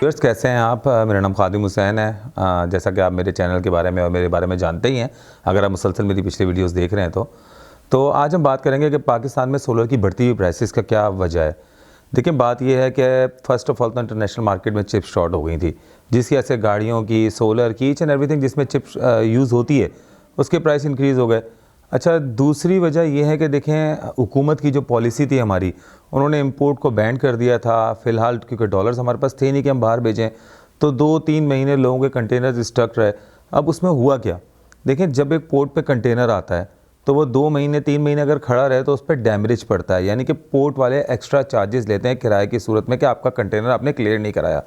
Viewers कैसे हैं आप। मेरा नाम खादिम हुसैन है। जैसा कि आप मेरे चैनल के बारे में और मेरे बारे में जानते ही हैं, अगर आप मुसलसल मेरी पिछली वीडियोस देख रहे हैं तो आज हम बात करेंगे कि पाकिस्तान में सोलर की बढ़ती हुई प्राइसेस का क्या वजह है। देखिए, बात यह है कि फ़र्स्ट ऑफ ऑल तो इंटरनेशनल मार्केट में चिप्स शॉर्ट हो गई थी, जिसकी वजह से गाड़ियों की, सोलर की, ईच एंड एवरीथिंग जिसमें चिप्स यूज़ होती है उसके प्राइस इंक्रीज़ हो गए। अच्छा, दूसरी वजह यह है कि देखें, हुकूमत की जो पॉलिसी थी हमारी, उन्होंने इंपोर्ट को बैन कर दिया था फ़िलहाल, क्योंकि डॉलर्स हमारे पास थे नहीं कि हम बाहर भेजें। तो 2-3 महीने लोगों के कंटेनर स्टक रहे। अब उसमें हुआ क्या, देखें, जब एक पोर्ट पे कंटेनर आता है तो वो 2 महीने 3 महीने अगर खड़ा रहे तो उस पर डैमरेज पड़ता है, यानी कि पोर्ट वाले एक्स्ट्रा चार्जेस लेते हैं किराए की सूरत में कि आपका कंटेनर आपने क्लियर नहीं कराया।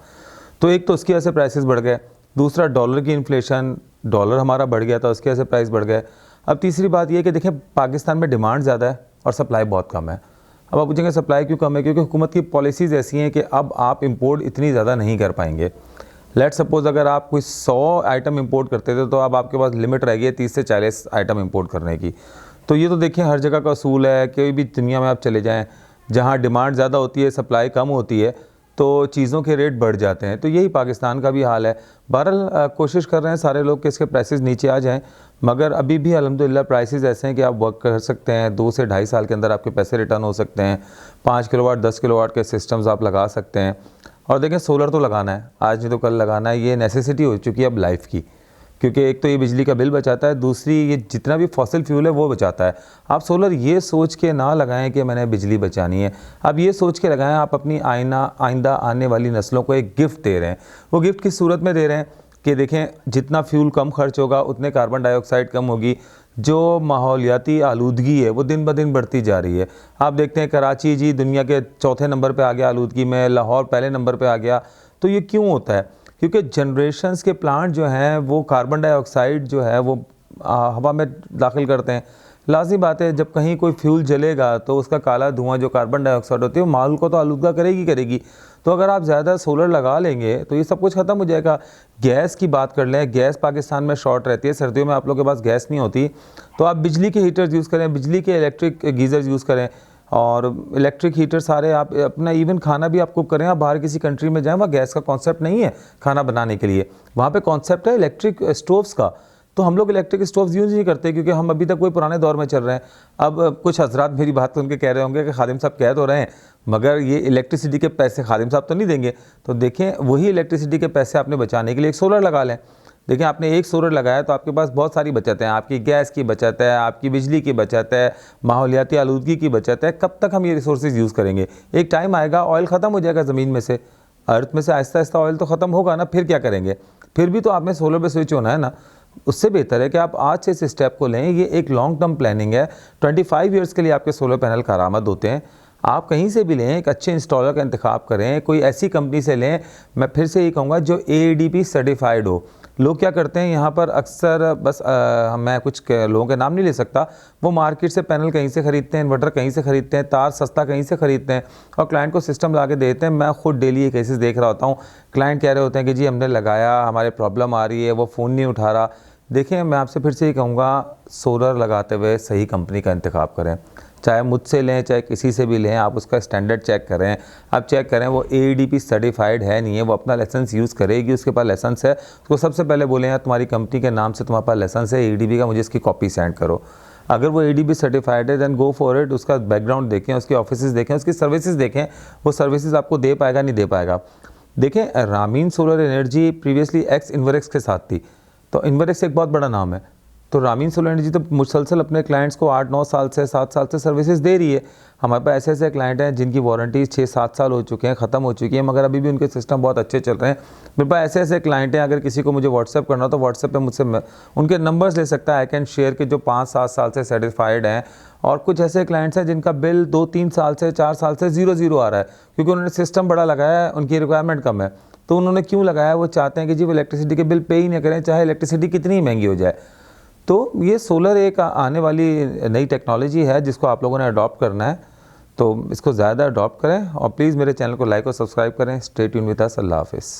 तो एक तो उसकी वजह से प्राइसेस बढ़ गए, दूसरा डॉलर की इन्फ्लेशन, डॉलर हमारा बढ़ गया था, उसकी वजह से प्राइस बढ़ गए। अब तीसरी बात यह है कि देखें, पाकिस्तान में डिमांड ज़्यादा है और सप्लाई बहुत कम है। अब आप पूछेंगे सप्लाई क्यों कम है, क्योंकि हुकूमत की पॉलिसीज़ ऐसी हैं कि अब आप इंपोर्ट इतनी ज़्यादा नहीं कर पाएंगे। लेट सपोज़ अगर आप कोई 100 आइटम इंपोर्ट करते थे तो अब आपके पास लिमिट रह गई है 30 से 40 आइटम इंपोर्ट करने की। तो ये तो देखिए हर जगह का असूल है, कोई भी दुनिया में आप चले जाएं, जहाँ डिमांड ज़्यादा होती है, सप्लाई कम होती है, तो चीज़ों के रेट बढ़ जाते हैं। तो यही पाकिस्तान का भी हाल है। बहरहाल कोशिश कर रहे हैं सारे लोग कि इसके प्राइसेस नीचे आ जाएं, मगर अभी भी अल्हम्दुलिल्लाह प्राइसेस ऐसे हैं कि आप वर्क कर सकते हैं। 2 से ढाई साल के अंदर आपके पैसे रिटर्न हो सकते हैं। 5 किलोवाट 10 किलोवाट के सिस्टम्स आप लगा सकते हैं। और देखें, सोलर तो लगाना है, आज नहीं तो कल लगाना है, ये नेसेसिटी हो चुकी है अब लाइफ की, क्योंकि एक तो ये बिजली का बिल बचाता है, दूसरी ये जितना भी फॉसिल फ्यूल है वो बचाता है। आप सोलर ये सोच के ना लगाएं कि मैंने बिजली बचानी है, आप ये सोच के लगाएं आप अपनी आइंदा आने वाली नस्लों को एक गिफ्ट दे रहे हैं। वो गिफ्ट किस सूरत में दे रहे हैं कि देखें, जितना फ्यूल कम खर्च होगा उतने कार्बन डाइऑक्साइड कम होगी। जो माहौलियाती आलूदगी है वो दिन ब दिन बढ़ती जा रही है। आप देखते हैं कराची जी दुनिया के चौथे नंबर पे आ गया आलूदगी में, लाहौर पहले नंबर पे आ गया। तो ये क्यों होता है? क्योंकि जनरेशन्स के प्लांट जो हैं वो कार्बन डाइऑक्साइड जो है वो हवा में दाखिल करते हैं। लाज़मी बात है, जब कहीं कोई फ्यूल जलेगा तो उसका काला धुआं जो कार्बन डाइऑक्साइड होती है वो माहौल को तो आलूदा करेगी। तो अगर आप ज़्यादा सोलर लगा लेंगे तो ये सब कुछ ख़त्म हो जाएगा। गैस की बात कर लें, गैस पाकिस्तान में शॉर्ट रहती है, सर्दियों में आप लोगों के पास गैस नहीं होती, तो आप बिजली के हीटर्स यूज़ करें, बिजली के इलेक्ट्रिक गीज़र्स यूज़ करें। और इलेक्ट्रिक हीटर सारे आप अपना इवन खाना भी आप कुक करें, आप बाहर किसी कंट्री में जाएं, वहाँ गैस का कॉन्सेप्ट नहीं है खाना बनाने के लिए, वहाँ पे कॉन्सेप्ट है इलेक्ट्रिक स्टोव्स का। तो हम लोग इलेक्ट्रिक स्टोव्स यूज़ नहीं करते क्योंकि हम अभी तक कोई पुराने दौर में चल रहे हैं। अब कुछ हजरात मेरी बात सुन के कह रहे होंगे कि खादिम साहब कह तो रहे हैं, मगर ये इलेक्ट्रिसिटी के पैसे खादिम साहब तो नहीं देंगे। तो देखें, वही इलेक्ट्रिसिटी के पैसे आपने बचाने के लिए एक सोलर लगा लें। देखिए, आपने एक सोलर लगाया तो आपके पास बहुत सारी बचत है, आपकी गैस की बचत है, आपकी बिजली की बचत है, माहौलियाती आलूदगी की बचत है। कब तक हम ये रिसोर्सेज यूज़ करेंगे? एक टाइम आएगा ऑयल ख़त्म हो जाएगा ज़मीन में से, अर्थ में से आहिस्ता आहिस्ता ऑयल तो ख़त्म होगा ना, फिर क्या करेंगे? फिर भी तो आपने सोलर पे स्विच होना है ना। उससे बेहतर है कि आप आज से इस स्टेप को लें। ये एक लॉन्ग टर्म प्लानिंग है। 25 ईयर्स के लिए आपके सोलर पैनल कारामद होते हैं। आप कहीं से भी लें, एक अच्छे इंस्टॉलर का इंतखाब करें, कोई ऐसी कंपनी से लें, मैं फिर से ये कहूँगा जो AADP सर्टिफाइड हो। लोग क्या करते हैं यहाँ पर अक्सर, बस मैं कुछ लोगों के नाम नहीं ले सकता, वो मार्केट से पैनल कहीं से ख़रीदते हैं, इन्वर्टर कहीं से ख़रीदते हैं, तार सस्ता कहीं से ख़रीदते हैं और क्लाइंट को सिस्टम ला के देते हैं। मैं खुद डेली ये केसेस देख रहा होता हूँ, क्लाइंट कह रहे होते हैं कि जी हमने लगाया, हमारे प्रॉब्लम आ रही है, वो फ़ोन नहीं उठा रहा। देखिए, मैं आपसे फिर से ये कहूँगा, सोलर लगाते हुए सही कंपनी का इंतखाब करें, चाहे मुझसे लें चाहे किसी से भी लें, आप उसका स्टैंडर्ड चेक करें। आप चेक करें वो AADP सर्टिफाइड है नहीं है, वो अपना लाइसेंस यूज़ करेगी, उसके पास लाइसेंस है तो सबसे पहले बोले यार तुम्हारी कंपनी के नाम से तुम्हारे पास लाइसेंस है AADP का, मुझे इसकी कॉपी सेंड करो। अगर वो AADP सर्टिफाइड है दैन गो फॉर इट। उसका बैकग्राउंड देखें, उसके ऑफिसेज देखें, उसकी सर्विसेज देखें, वो सर्विसेज आपको दे पाएगा नहीं दे पाएगा। देखें, Ramin solar energy previously x Inverex के साथ थी, तो इन्वरेक्स एक बहुत बड़ा नाम है। तो रामीन सोलर एनर्जी तो मुसलसल अपने क्लाइंट्स को 8-9 साल से 7 साल से सर्विसेज दे रही है। हमारे पास ऐसे ऐसे क्लाइंट हैं जिनकी वारंटी 6-7 साल हो चुके हैं, ख़त्म हो चुकी है, मगर अभी भी उनके सिस्टम बहुत अच्छे चल रहे हैं। मेरे पास ऐसे ऐसे क्लाइंट हैं, अगर किसी को मुझे व्हाट्सएप करना हो तो व्हाट्सएप पे मुझसे उनके नंबर्स ले सकता है। आई कैन शेयर के जो 5-7 साल से सर्टिफाइड हैं। और कुछ ऐसे क्लाइंट्स हैं जिनका बिल 2-3 साल से 4 साल से 0 आ रहा है, क्योंकि उन्होंने सिस्टम बड़ा लगाया है, उनकी रिक्वायरमेंट कम है। तो उन्होंने क्यों लगाया? वो चाहते हैं कि जी वो इलेक्ट्रिसिटी के बिल पे ही नहीं करें, चाहे इलेक्ट्रिसिटी कितनी महंगी हो जाए। तो ये सोलर एक आने वाली नई टेक्नोलॉजी है जिसको आप लोगों ने अडॉप्ट करना है, तो इसको ज़्यादा अडॉप्ट करें और प्लीज़ मेरे चैनल को लाइक और सब्सक्राइब करें। Stay tune with us. अल्लाह हाफ़िज़।